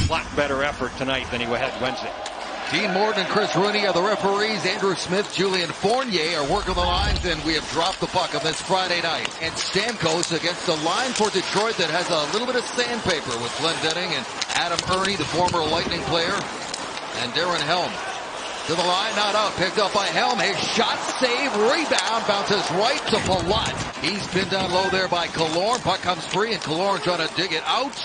lot better effort tonight than he had Wednesday. Dean Morton and Chris Rooney are the referees. Andrew Smith, Julian Fournier are working the lines, and we have dropped the puck on this Friday night. And Stamkos against the line for Detroit that has a little bit of sandpaper with Glendening and Adam Ernie, the former Lightning player, and Darren Helm. To the line, not out, picked up by Helm. His shot, save, rebound, bounces right to Palat. He's pinned down low there by Killorn. Puck comes free, and Killorn trying to dig it out.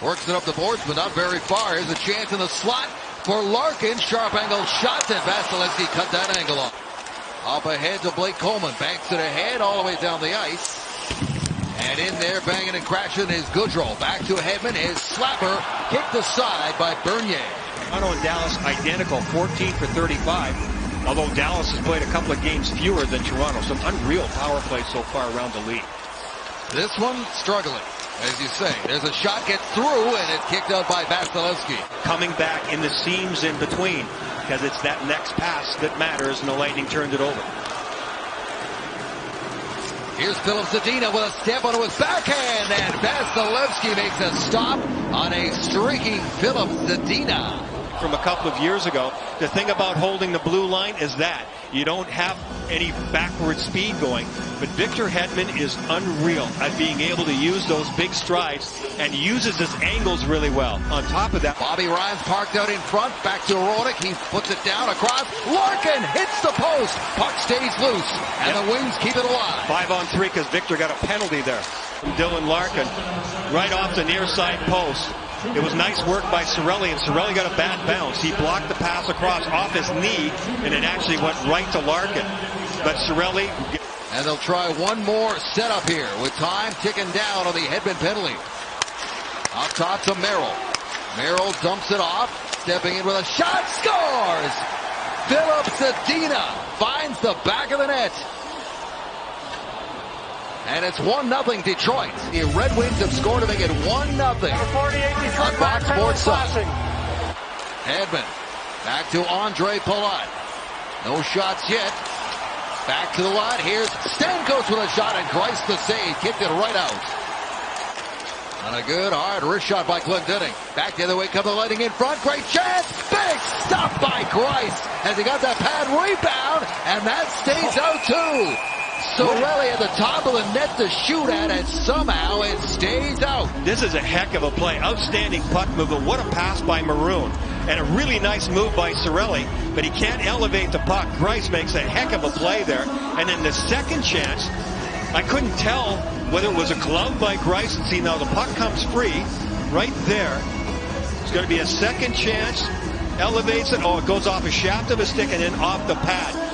Works it up the boards, but not very far. Here's a chance in the slot for Larkin. Sharp angle shot, and Vasilevsky cut that angle off. Up ahead to Blake Coleman. Banks it ahead all the way down the ice. And in there, banging and crashing is Goodrow. Back to Hedman. His slapper kicked aside by Bernier. Toronto and Dallas identical, 14 for 35. Although Dallas has played a couple of games fewer than Toronto. Some unreal power play so far around the league. This one struggling. As you say, there's a shot, gets through, and it's kicked out by Vasilevsky. Coming back in the seams in between, because it's that next pass that matters, and the Lightning turned it over. Here's Filip Zadina with a step onto his backhand, and Vasilevsky makes a stop on a streaking Filip Zadina. From a couple of years ago, the thing about holding the blue line is that you don't have any backward speed going, but Victor Hedman is unreal at being able to use those big strides and uses his angles really well. On top of that, Bobby Ryan's parked out in front, back to Ronick. He puts it down across. Larkin hits the post. Puck stays loose, and the Wings keep it alive. 5-on-3 because Victor got a penalty there from Dylan Larkin right off the near side post. It was nice work by Cirelli, and Cirelli got a bad bounce. He blocked the pass across off his knee, and it actually went right to Larkin. But Cirelli... And they'll try one more setup here with time ticking down on the Hedman penalty. Up top to Merrill. Merrill dumps it off, stepping in with a shot, scores! Filip Zadina finds the back of the net. And it's 1-0 Detroit. The Red Wings have scored to make it 1-0. On Fox Sports Sun. Hedman back to Andre Palat. No shots yet. Back to the line. Here's Stamkos with a shot, and Greiss the save. Kicked it right out. On a good hard wrist shot by Glendening. Back the other way, come the Lightning in front. Great chance. Big stop by Greiss as he got that pad rebound, and that stays out too. Cirelli at the top of the net to shoot at, and somehow it stays out. This is a heck of a play. Outstanding puck movement. What a pass by Maroon. And a really nice move by Cirelli, but he can't elevate the puck. Greiss makes a heck of a play there. And then the second chance, I couldn't tell whether it was a glove by Greiss. And see, now the puck comes free right there. It's going to be a second chance. Elevates it. Oh, it goes off a shaft of a stick and then off the pad.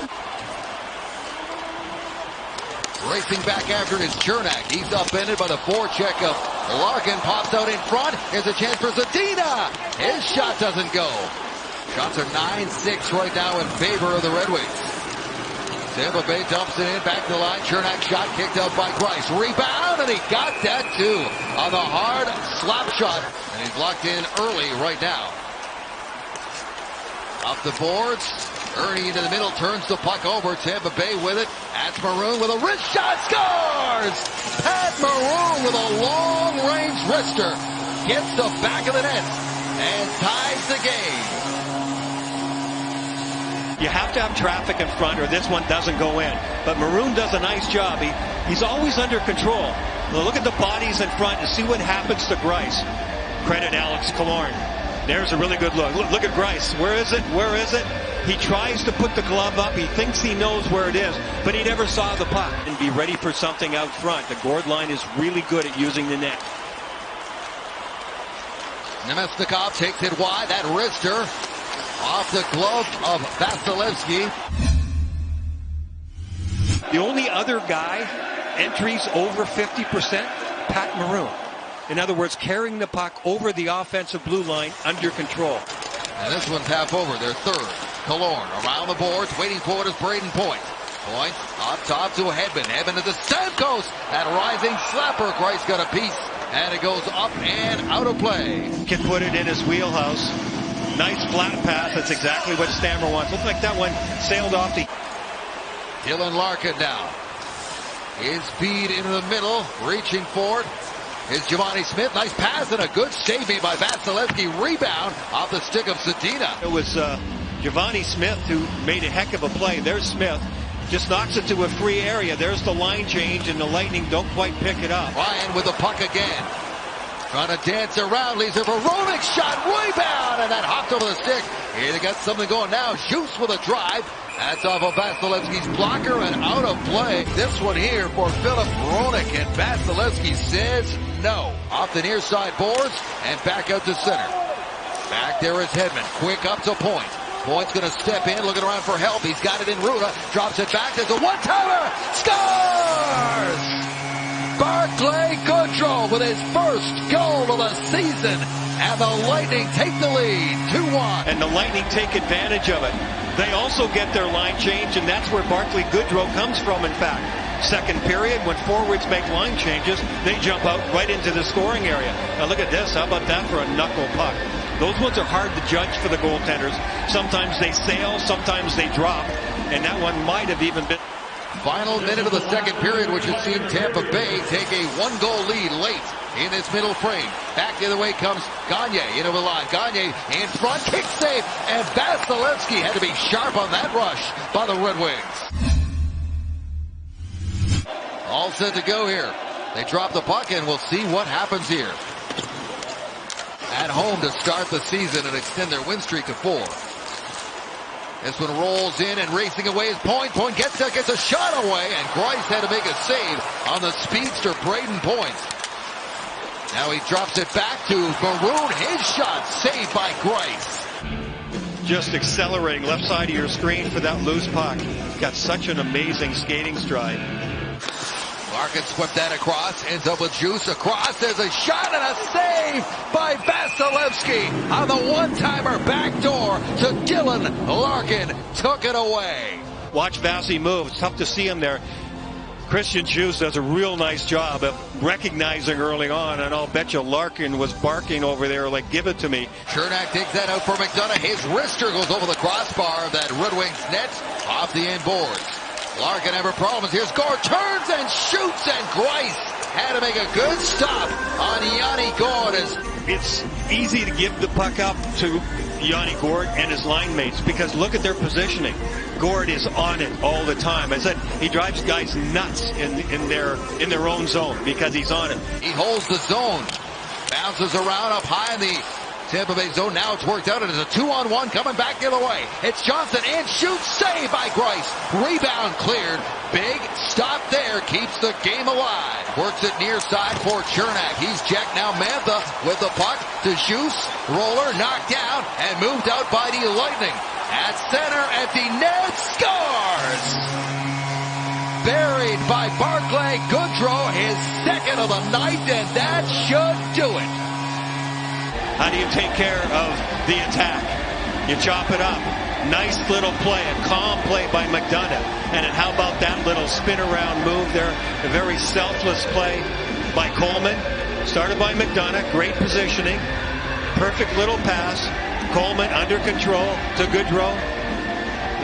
Racing back after it is Cernak. He's upended by the forecheck of Larkin. Pops out in front. Here's a chance for Zadina. His shot doesn't go. Shots are 9-6 right now in favor of the Red Wings. Tampa Bay dumps it in. Back to the line. Cernak shot kicked out by Greiss. Rebound, and he got that too on the hard slap shot. And he's locked in early right now. Off the boards. Ernie into the middle, turns the puck over. Tampa Bay with it. That's Maroon with a wrist shot. Scores! Pat Maroon with a long-range wrister. Gets the back of the net and ties the game. You have to have traffic in front or this one doesn't go in. But Maroon does a nice job. He's always under control. Now look at the bodies in front and see what happens to Greiss. Credit Alex Killorn. There's a really good look. Look at Greiss. Where is it? Where is it? He tries to put the glove up. He thinks he knows where it is, but he never saw the puck. And be ready for something out front. The Gord line is really good at using the net. Nemesnikov takes it wide. That wrister off the glove of Vasilevsky. The only other guy entries over 50%, Pat Maroon. In other words, carrying the puck over the offensive blue line under control. And this one's half over, their third. Killorn around the boards, waiting for it is Braden Point. Point up top to Hedman. Hedman to the Stamkos. That rising slapper. Greiss got a piece, and it goes up and out of play. Can put it in his wheelhouse. Nice flat pass. That's exactly what Stammer wants. Looks like that one sailed off the... Dylan Larkin now. His speed into the middle, reaching for it. Here's Giovanni Smith. Nice pass and a good save by Vasilevsky. Rebound off the stick of Zadina. It was Giovanni Smith who made a heck of a play. There's Smith. Just knocks it to a free area. There's the line change, and the Lightning don't quite pick it up. Ryan with the puck again. Trying to dance around. Leaves it for Roenick. Shot. Rebound. And that hopped over the stick. Here they got something going now. Juice with a drive. That's off of Vasilevsky's blocker and out of play. This one here for Philip Roenick. And Vasilevsky says no. Off the near side boards and back out to center. Back there is Hedman. Quick up to Point. Point's going to step in, looking around for help. He's got it in Ruda. Drops it back. There's a one-timer. Scores! Barclay Goodrow with his first goal of the season. And the Lightning take the lead, 2-1. And the Lightning take advantage of it. They also get their line change, and that's where Barclay Goodrow comes from, in fact. Second period, when forwards make line changes, they jump out right into the scoring area. Now look at this. How about that for a knuckle puck? Those ones are hard to judge for the goaltenders. Sometimes they sail, sometimes they drop, and that one might have even been. Final minute of the second period, which has seen Tampa Bay take a one-goal lead late in this middle frame. Back the other way comes Gagne into the line. Gagne in front, kick save, and Vasilevsky had to be sharp on that rush by the Red Wings. All set to go here. They drop the puck, and we'll see what happens here. At home to start the season and extend their win streak to 4. This one rolls in and racing away is Point. Point gets there, gets a shot away, and Greiss had to make a save on the speedster Braden Point. Now he drops it back to Maroon. His shot saved by Greiss. Just accelerating left side of your screen for that loose puck. Got such an amazing skating stride. Larkin swept that across, ends up with Juice across. There's a shot and a save by Vasilevsky on the one-timer backdoor to Dylan Larkin. Took it away. Watch Vasi move. It's tough to see him there. Christian Juice does a real nice job of recognizing early on, and I'll bet you Larkin was barking over there like, give it to me. Chernak takes that out for McDonough. His wrister goes over the crossbar of that Red Wings net off the end boards. Larkin having problems. Here's Gore, turns and shoots, and Greiss had to make a good stop on Yanni Gourde. It's easy to give the puck up to Yanni Gourde and his line mates because look at their positioning. Gourde is on it all the time. I said he drives guys nuts in their own zone because he's on it. He holds the zone, bounces around up high in the Tampa Bay zone. Now it's worked out. It is a 2-on-1 coming back the other way. It's Johnson and shoots. Saved by Greiss. Rebound cleared. Big stop there. Keeps the game alive. Works it near side for Chernak. He's Jack now. Mantha with the puck to Juice. Roller knocked down and moved out by the Lightning. At center, empty net. Scores! Buried by Barclay Goodrow. His second of the night, and that should do it. How do you take care of the attack? You chop it up. Nice little play, a calm play by McDonough. And then how about that little spin around move there? A very selfless play by Coleman. Started by McDonough, great positioning. Perfect little pass. Coleman under control to Goodrow.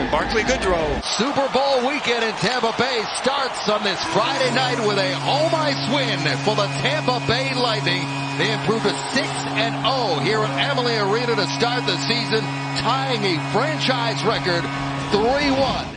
And Barclay Goodrow. Super Bowl weekend in Tampa Bay starts on this Friday night with a home ice win for the Tampa Bay Lightning. They improved to 6-0 here at Amalie Arena to start the season, tying a franchise record 3-1.